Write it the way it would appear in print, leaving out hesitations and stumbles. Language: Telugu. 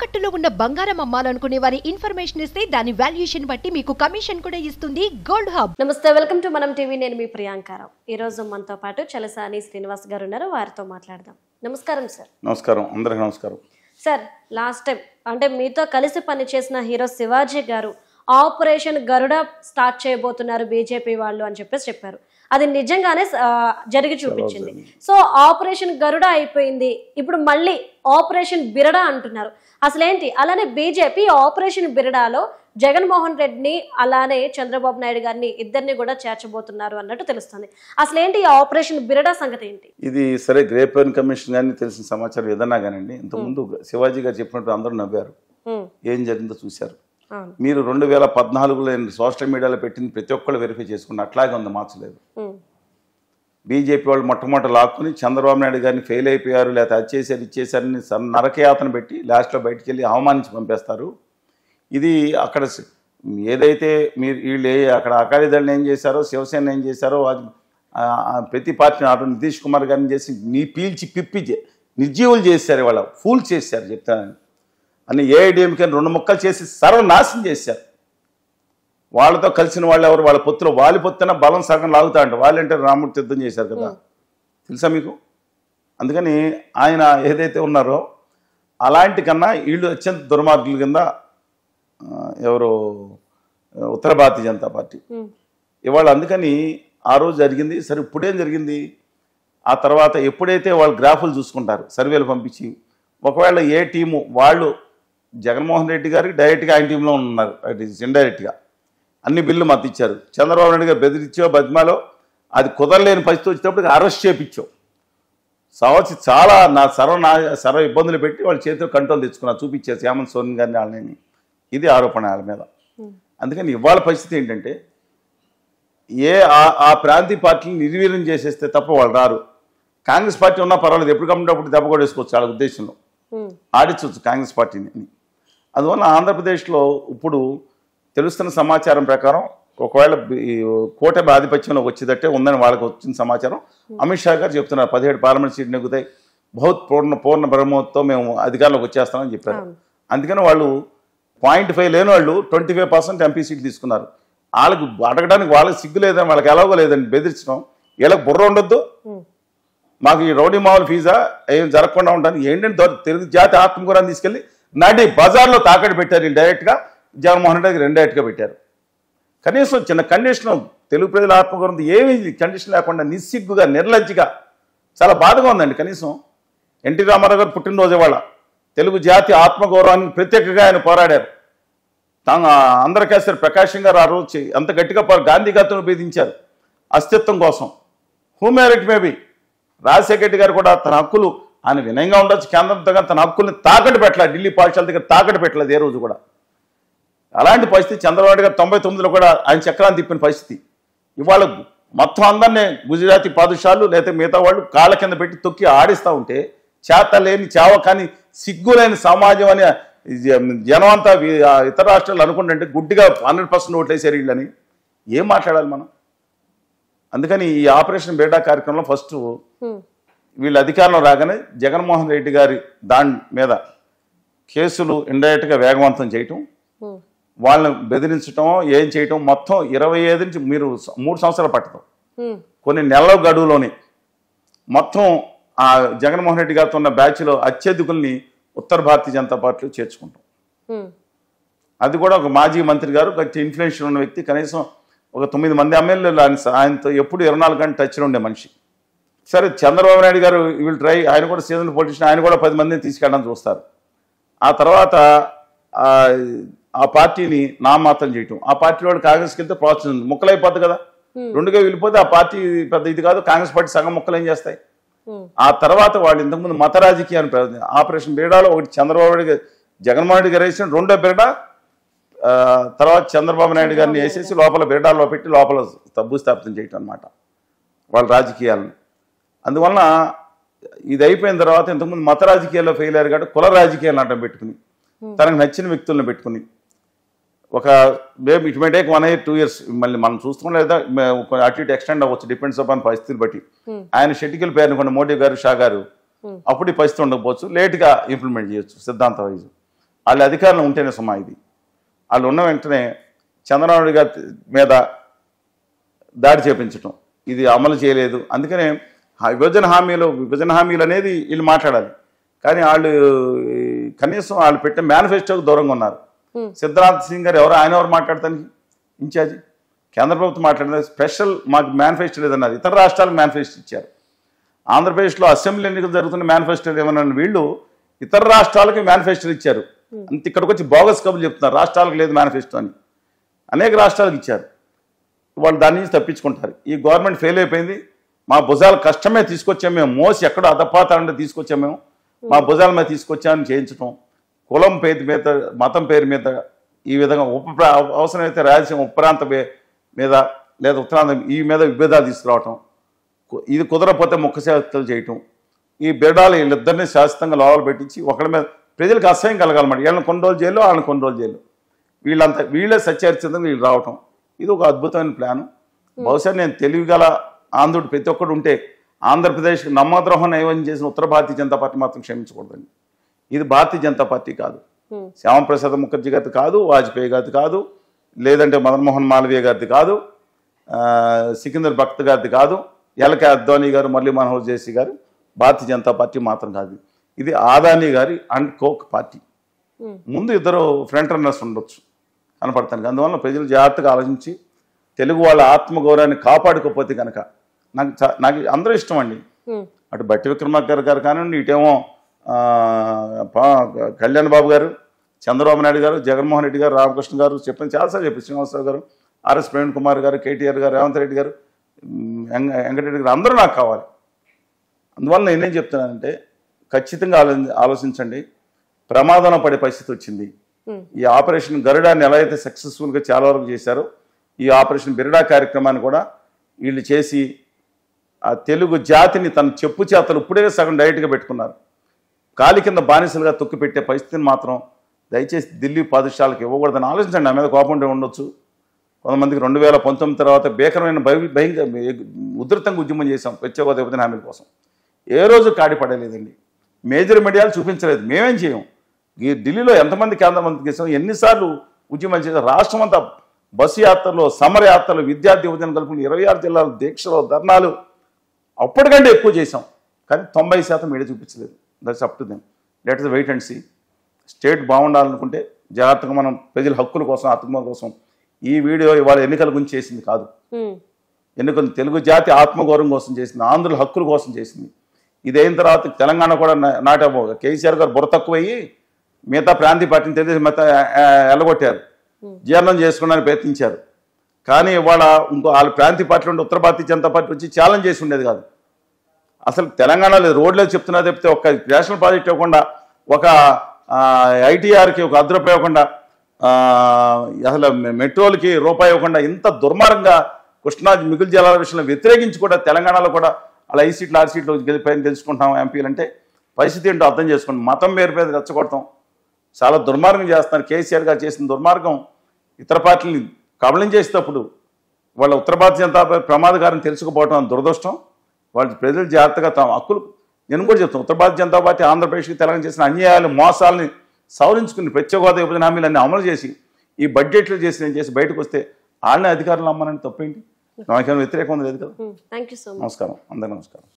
తాకట్టులో ఉన్న బంగారం అమ్మాలనుకునే వారి ఇన్ఫర్మేషన్ ఇస్తే దాని వాల్యుయేషన్ బట్టి మీకు కమిషన్ కూడా ఇస్తుంది గోల్డ్ హబ్. నమస్తే, వెల్కమ్ టు మనం టీవీ. నేను మీ ప్రియాంకారావు. ఈ రోజు మనతో పాటు చలసాని శ్రీనివాస్ గారు ఉన్నారు, వారితో మాట్లాడదాం. నమస్కారం సార్. నమస్కారం, అందరికీ నమస్కారం సార్. లాస్ట్ టైం అంటే మీతో కలిసి పనిచేసిన హీరో శివాజీ గారు ఆపరేషన్ గరుడ స్టార్ట్ చేయబోతున్నారు బీజేపీ వాళ్ళు అని చెప్పారు. అది నిజంగానే జరిగి చూపించింది. సో ఆపరేషన్ గరుడ అయిపోయింది, ఇప్పుడు మళ్ళీ ఆపరేషన్ బిరడా అంటున్నారు. అసలేంటి? అలానే బీజేపీ ఆపరేషన్ బిరడాలో జగన్మోహన్ రెడ్డిని అలానే చంద్రబాబు నాయుడు గారిని ఇద్దరిని కూడా చేర్చబోతున్నారు అన్నట్టు తెలుస్తుంది. అసలేంటి ఈ ఆపరేషన్ బిరడా సంగతి ఏంటి? ఇది సరే, గ్రేప్వైన్ కమిషన్ కానీ తెలిసిన సమాచారం ఏదన్నా కానండి. ఇంతకుముందు శివాజీ గారు చెప్పినట్టు అందరూ నవ్వారు, ఏం జరిగిందో చూశారు. మీరు 2014లో సోషల్ మీడియాలో పెట్టింది ప్రతి ఒక్కళ్ళు వెరిఫై చేసుకున్న అట్లాగే ఉంది, మార్చలేదు. బీజేపీ వాళ్ళు మొట్టమొదటి లాక్కుని చంద్రబాబు నాయుడు గారిని ఫెయిల్ అయిపోయారు, లేకపోతే అది చేశారు ఇది చేశారని నరకయాతన పెట్టి లాస్ట్లో బయటికి వెళ్ళి అవమానించి పంపేస్తారు. ఇది అక్కడ ఏదైతే మీరు వీళ్ళు అక్కడ అకాలీదళం ఏం చేశారో, శివసేన ఏం చేశారో, ప్రతి పార్టీని అటు నితీష్ కుమార్ గారిని చేసి పీల్చి పిప్పి నిర్జీవులు చేశారు, వాళ్ళ ఫూల్ చేశారు చెప్తానని అని. ఏఐడిఎంకే 2 ముక్కలు చేసి సర్వనాశనం చేశారు. వాళ్ళతో కలిసిన వాళ్ళు ఎవరు? వాళ్ళ పొత్తులో వాళ్ళ పొత్తున బలం సగం లాగుతా అంటే వాళ్ళంటే రాముడితో యుద్ధం చేశారు కదా, తెలుసా మీకు? అందుకని ఆయన ఏదైతే ఉన్నారో అలాంటి కన్నా వీళ్ళు అత్యంత దుర్మార్గుల కింద ఎవరు ఉత్తర భారతీయ జనతా పార్టీ ఇవాళ. అందుకని ఆ రోజు జరిగింది. సరే, ఇప్పుడేం జరిగింది? ఆ తర్వాత ఎప్పుడైతే వాళ్ళు గ్రాఫులు చూసుకుంటారు, సర్వేలు పంపించి, ఒకవేళ ఏ టీము వాళ్ళు జగన్మోహన్ రెడ్డి గారికి డైరెక్ట్గా ఆయన టీంలో ఉన్నారు, ఇండైరెక్ట్గా అన్ని బిల్లు మద్దతు ఇచ్చారు. చంద్రబాబు నాయుడు గారు బెదిరించో బద్మాలో అది కుదరలేని పరిస్థితి వచ్చేటప్పుడు అరెస్ట్ చేయించావు. సంవత్సరం చాలా సర్వ ఇబ్బందులు పెట్టి వాళ్ళ చేతిలో కంట్రోల్ తెచ్చుకున్నారు, చూపించారు హేమంత్ సోరెన్ గారిని వాళ్ళని. ఇది ఆరోపణ వాళ్ళ మీద. అందుకని ఇవాళ పరిస్థితి ఏంటంటే ఆ ప్రాంతీయ పార్టీని నిర్వీర్యం చేసేస్తే తప్ప వాళ్ళు రారు. కాంగ్రెస్ పార్టీ ఉన్నా పర్వాలేదు, ఎప్పుడు కమ్మినప్పుడు దెబ్బ కొట్టేసుకోవచ్చు వాళ్ళ ఉద్దేశంలో, ఆడించవచ్చు కాంగ్రెస్ పార్టీని. అందువల్ల ఆంధ్రప్రదేశ్లో ఇప్పుడు తెలుస్తున్న సమాచారం ప్రకారం ఒకవేళ కూటమి ఆధిపత్యంలోకి వచ్చేదట్టే ఉందని వాళ్ళకి వచ్చిన సమాచారం. అమిత్ షా గారు చెప్తున్నారు 17 పార్లమెంట్ సీట్లు నెగ్గుతాయి, పూర్ణ బ్రహ్మతో మేము అధికారంలోకి వచ్చేస్తామని చెప్పారు. అందుకని వాళ్ళు 0.5 లేని వాళ్ళు 25% ఎంపీ సీట్లు తీసుకున్నారు. వాళ్ళకి అడగడానికి వాళ్ళకి సిగ్గు లేదని, వాళ్ళకి ఎలాగో లేదని బెదిరించడం. వీళ్ళకి బుర్ర ఉండొద్దు, మాకు ఈ రౌడీ మామూలు ఫీజా ఏం జరగకుండా ఉంటాను ఏంటంటే తెలుగు జాతి ఆత్మగౌరవాన్ని తీసుకెళ్ళి నడి బజార్లో తాకట్టు పెట్టారు. డైరెక్ట్గా జగన్మోహన్ రెడ్డి గారు ఇండైరెక్ట్గా పెట్టారు. కనీసం చిన్న కండిషన్ తెలుగు ప్రజల ఆత్మగౌరవం ఏమీ కండిషన్ లేకుండా నిస్సిగ్గుగా నిర్లజ్జిగా చాలా బాధగా ఉందండి. కనీసం ఎన్టీ రామారావు గారు పుట్టినరోజు వాళ్ళ తెలుగు జాతి ఆత్మగౌరవాన్ని ప్రత్యేకంగా ఆయన పోరాడారు. అందరికేసారి ప్రకాశం గారు ఆ రోజు అంత గట్టిగా గాంధీ గారితో భేదించారు అస్తిత్వం కోసం. హూ మేరిట్ మేబీ రాజశేఖర రెడ్డి గారు కూడా తన హక్కులు ఆయన వినయంగా ఉండొచ్చు, కేంద్రంతో తన హక్కుల్ని తాకట్టు పెట్టలేదు, ఢిల్లీ పాఠశాల దగ్గర తాకట్టు పెట్టలేదు ఏ రోజు కూడా. అలాంటి పరిస్థితి చంద్రబాబు గారు 99లో కూడా ఆయన చక్రాన్ని తిప్పిన పరిస్థితి. ఇవాళ మొత్తం అందరినీ గుజరాతీ పాదుషాలు లేదా మిగతా వాళ్ళు కాళ్ళ కింద పెట్టి తొక్కి ఆడిస్తూ ఉంటే చేత లేని చావ కానీ సిగ్గులేని సమాజం అని జనం అంతా ఇతర రాష్ట్రాలు అనుకుంటుంటే గుడ్డిగా 100% ఓట్లు వేసారు వీళ్ళని. ఏం మాట్లాడాలి మనం? అందుకని ఈ ఆపరేషన్ బేటా కార్యక్రమంలో ఫస్ట్ వీళ్ళు అధికారంలో రాగానే జగన్మోహన్ రెడ్డి గారి దాని మీద కేసులు ఇండైరెక్ట్గా వేగవంతం చేయటం, వాళ్ళని బెదిరించడం, ఏం చేయటం, మొత్తం 25 నుంచి మీరు 3 సంవత్సరాలు పట్టడం, కొన్ని నెలల గడువులోనే మొత్తం ఆ జగన్మోహన్ రెడ్డి గారితో ఉన్న బ్యాచ్లో అత్యధికుల్ని ఉత్తర భారతీయ జనతా పార్టీలో చేర్చుకుంటాం. అది కూడా ఒక మాజీ మంత్రి గారు, గట్టి ఇన్ఫ్లుయెన్షియల్ ఉన్న వ్యక్తి, కనీసం ఒక 9 మంది ఎమ్మెల్యేలు ఆయనతో ఎప్పుడు 24 గంటలు టచ్లో ఉండే మనిషి. సరే, చంద్రబాబు నాయుడు గారు వీళ్ళు ట్రై, ఆయన కూడా సీజన్ పొలిటీషియన్, ఆయన కూడా 10 మందిని తీసుకెళ్ళడానికి చూస్తారు. ఆ తర్వాత ఆ పార్టీని నామాత్రం చేయటం, ఆ పార్టీ వాడు కాంగ్రెస్కి వెళ్తే ప్రోత్సహించడం, ముక్కలైపోద్ది కదా, 2గా వెళ్ళిపోతే ఆ పార్టీ పెద్ద ఇది కాదు, కాంగ్రెస్ పార్టీ సగం ముక్కలు ఏం చేస్తాయి. ఆ తర్వాత వాళ్ళు ఇంతకుముందు మత రాజకీయాన్ని ఆపరేషన్ బేడాలో ఒకటి చంద్రబాబు నాయుడు జగన్మోహన్ రెడ్డి గారు వేసిన, 2వ బేడా తర్వాత చంద్రబాబు నాయుడు గారిని వేసేసి లోపల బేడాల్లో పెట్టి లోపల భూస్థాపితం చేయటం అనమాట వాళ్ళ రాజకీయాలను. అందువలన ఇది అయిపోయిన తర్వాత ఇంతకుముందు మత రాజకీయాల్లో ఫెయిల్ అయ్యారు కాబట్టి కుల రాజకీయాలను అడ్డం పెట్టుకుని తనకు నచ్చిన వ్యక్తులను పెట్టుకుని ఒక మేము it may take 1 year 2 years మళ్ళీ మనం చూస్తాం, లేదా అటు ఇటు ఎక్స్టెండ్ అవ్వచ్చు, డిపెండ్స్ అపాన్ పరిస్థితిని బట్టి. ఆయన షెడ్యూల్ పేరుని కొన్ని మోడీ గారు, షా గారు, అప్పుడు ఈ పరిస్థితి ఉండకపోవచ్చు, లేట్గా ఇంప్లిమెంట్ చేయొచ్చు సిద్ధాంత వైజ్. వాళ్ళ అధికారంలో ఉంటేనే సుమా ఇది. వాళ్ళు ఉన్న వెంటనే చంద్రబాబు గారి మీద దాడి చేపించటం, ఇది అమలు చేయలేదు. అందుకనే విభజన హామీలు అనేది వీళ్ళు మాట్లాడాలి. కానీ వాళ్ళు కనీసం వాళ్ళు పెట్టిన మేనిఫెస్టోకి దూరంగా ఉన్నారు. సిద్ధరాజ్ సింగ్ గారు ఆయన ఎవరు మాట్లాడటానికి ఇన్ఛార్జి? కేంద్ర ప్రభుత్వం మాట్లాడిన స్పెషల్ మాకు మేనిఫెస్టో లేదన్నారు. ఇతర రాష్ట్రాలకు మేనిఫెస్టో ఇచ్చారు. ఆంధ్రప్రదేశ్లో అసెంబ్లీ ఎన్నికలు జరుగుతున్న మేనిఫెస్టోలు ఏమన్నా వీళ్ళు ఇతర రాష్ట్రాలకి మేనిఫెస్టోలు ఇచ్చారు. అంత ఇక్కడికి వచ్చి బోగస్ కబుర్లు చెప్తున్నారు, రాష్ట్రాలకు లేదు మేనిఫెస్టో అని. అనేక రాష్ట్రాలకు ఇచ్చారు. వాళ్ళు దాని నుంచి తప్పించుకుంటారు. ఈ గవర్నమెంట్ ఫెయిల్ అయిపోయింది, మా భుజాలు కష్టమే తీసుకొచ్చాము మేము, మోసి ఎక్కడో అధపాతాలంటే తీసుకొచ్చాము మేము, మా భుజాల మీద తీసుకొచ్చామని చేయించడం, కులం పేరు మీద మతం పేరు మీద ఈ విధంగా అవసరమైతే రాయలసీమ ఉపప్రాంత మీద లేదా ఉత్తరాంధ్ర ఈ మీద విభేదాలు తీసుకురావటం, ఇది కుదరకపోతే ముఖ శాస్త్రాలు చేయటం, ఈ బిడ్డాలు వీళ్ళిద్దరినీ శాశ్వతంగా లోపల పెట్టించి ఒకళ్ళ మీద ప్రజలకు అసహ్యం కలగాలన్నమాట. వీళ్ళని కొన్ని రోజులు జైలు, వాళ్ళని కొన్ని రోజులు జైలు, వీళ్ళే సత్యహరిచంద్రని వీళ్ళు రావటం, ఇది ఒక అద్భుతమైన ప్లాను. బహుశా నేను తెలివిగల ఆంధ్రుడు ప్రతి ఒక్కడు ఉంటే ఆంధ్రప్రదేశ్కి నమ్మద్రోహం నైవేద్యం చేసిన ఉత్తర భారతీయ జనతా పార్టీ మాత్రం క్షమించకూడదండి. ఇది భారతీయ జనతా పార్టీ కాదు, శ్యామప్రసాద్ ముఖర్జీ గారిది కాదు, వాజ్పేయి గారిది కాదు, లేదంటే మదన్ మోహన్ మాలవీయ గారిది కాదు, సికిందర్ భక్త్ గారిది కాదు, ఎల్కే అద్వానీ గారు, మురళీ మనోహర్ జేసీ గారు భారతీయ జనతా పార్టీ మాత్రం కాదు. ఇది ఆదానీ గారి అండ్ కోక్ పార్టీ. ముందు ఇద్దరు ఫ్రంట్ రన్నర్స్ ఉండొచ్చు కనపడతాను. అందువల్ల ప్రజలు జాగ్రత్తగా ఆలోచించి తెలుగు వాళ్ళ ఆత్మగౌరవాన్ని కాపాడుకోకపోతే కనుక నాకు అందరూ ఇష్టం అండి. అటు బట్టి విక్రమార్క గారు కానివ్వండి, ఇటేమో కళ్యాణ్ బాబు గారు, చంద్రబాబు నాయుడు గారు, జగన్మోహన్ రెడ్డి గారు, రామకృష్ణ గారు చెప్పిన చాలాసార్లు చెప్పి శ్రీనివాసరావు గారు, ఆర్ఎస్ ప్రవీణ్ కుమార్ గారు, కేటీఆర్ గారు, రేవంత్ రెడ్డి గారు, వెంకటరెడ్డి గారు అందరూ నాకు కావాలి. అందువల్ల నేనేం చెప్తున్నానంటే ఖచ్చితంగా ఆలోచించండి. ప్రమాదంలో పడే పరిస్థితి వచ్చింది. ఈ ఆపరేషన్ గరుడాన్ని ఎలా అయితే సక్సెస్ఫుల్గా చాలా వరకు చేశారో ఈ ఆపరేషన్ బిరడా కార్యక్రమాన్ని కూడా వీళ్ళు చేసి ఆ తెలుగు జాతిని తన చెప్పు చేతలు ఇప్పుడే సగం డైరెక్ట్గా పెట్టుకున్నారు. కాలి కింద బానిసలుగా తొక్కిపెట్టే పరిస్థితిని మాత్రం దయచేసి ఢిల్లీ పాదశాలకు ఇవ్వకూడదని ఆలోచించండి. నా మీద కోపం ఉంటే ఉండొచ్చు. కొంతమందికి 2019 తర్వాత భీకరమైన ఉధృతంగా ఉద్యమం చేశాం ప్రత్యేక విభజన హామీల కోసం. ఏ రోజు కాడి పడలేదండి. మేజర్ మీడియాలు చూపించలేదు. మేమేం చేయం. ఈ ఢిల్లీలో ఎంతమంది కేంద్ర మంత్రి చేసాం, ఎన్నిసార్లు ఉద్యమం చేసాం. రాష్ట్రం అంతా బస్సు యాత్రలు, సమర యాత్రలు, విద్యార్థి యువజన కలుపుకుని 26 జిల్లాలు దీక్షలు, ధర్నాలు అప్పటికంటే ఎక్కువ చేశాం. కానీ 90% మీడియా చూపించలేదు. That's up to them. Let us wait and see. State బాగుండాలనుకుంటే జాగ్రత్తగా మనం ప్రజల హక్కుల కోసం, ఆత్మగౌరవం కోసం ఈ వీడియో ఇవాళ ఎన్నికల గురించి చేసింది కాదు. ఎన్నికలు తెలుగు జాతి ఆత్మగౌరవం కోసం చేసింది, ఆంధ్రుల హక్కుల కోసం చేసింది. ఇదైన తర్వాత తెలంగాణ కూడా నాటబో కేసీఆర్ గారు బుర్ర తక్కువయ్యి మిగతా ప్రాంతీయ పార్టీని తెలిసి ఎల్లగొట్టారు, జీర్ణం చేసుకోవడానికి ప్రయత్నించారు. కానీ ఇవాళ ఇంకో వాళ్ళ ప్రాంతీయ పార్టీలు ఉంటే ఉత్తర భారతీయ జనతా పార్టీ వచ్చి ఛాలెంజ్ చేసి ఉండేది కాదు. అసలు తెలంగాణలో రోడ్లేదు చెప్తున్నా చెప్తే ఒక నేషనల్ ప్రాజెక్ట్ ఇవ్వకుండా, ఒక ఐటీఆర్కి ఒక ₹1 ఇవ్వకుండా, అసలు మెట్రోలకి రూపాయి ఇవ్వకుండా ఇంత దుర్మార్గంగా కృష్ణా మిగులు జలాల విషయంలో వ్యతిరేకించి కూడా తెలంగాణలో కూడా అలా 5 సీట్లు 6 సీట్లు గెలిపోయిన తెలుసుకుంటాం ఎంపీలు అంటే పరిస్థితి ఏంటో అర్థం చేసుకోండి. మతం పేరు మీద రెచ్చగొడతాం చాలా దుర్మార్గం చేస్తున్నారు. కేసీఆర్ గారు చేసిన దుర్మార్గం ఇతర పార్టీని కబళం చేసేటప్పుడు వాళ్ళ ఉత్తర భారతీయ జనతా పార్టీ ప్రమాదకారం తెలుసుకుపోవటం దురదృష్టం. వాళ్ళ ప్రజలు జాగ్రత్తగా తమ హక్కులు నేను కూడా చెప్తాను. ఉత్తర భారతీయ జనతా పార్టీ ఆంధ్రప్రదేశ్కి తెలంగాణ చేసిన అన్యాయాలు, మోసాలని సవరించుకుని ప్రత్యేక హోదా విభజన హామీలన్నీ అమలు చేసి ఈ బడ్జెట్లు చేసి బయటకు వస్తే వాళ్ళని అధికారులు అమ్మనని తప్పేంటి? నాకేమైనా వ్యతిరేకం ఉంది లేదు కదా. Thank you so much. నమస్కారం, అందరికీ నమస్కారం.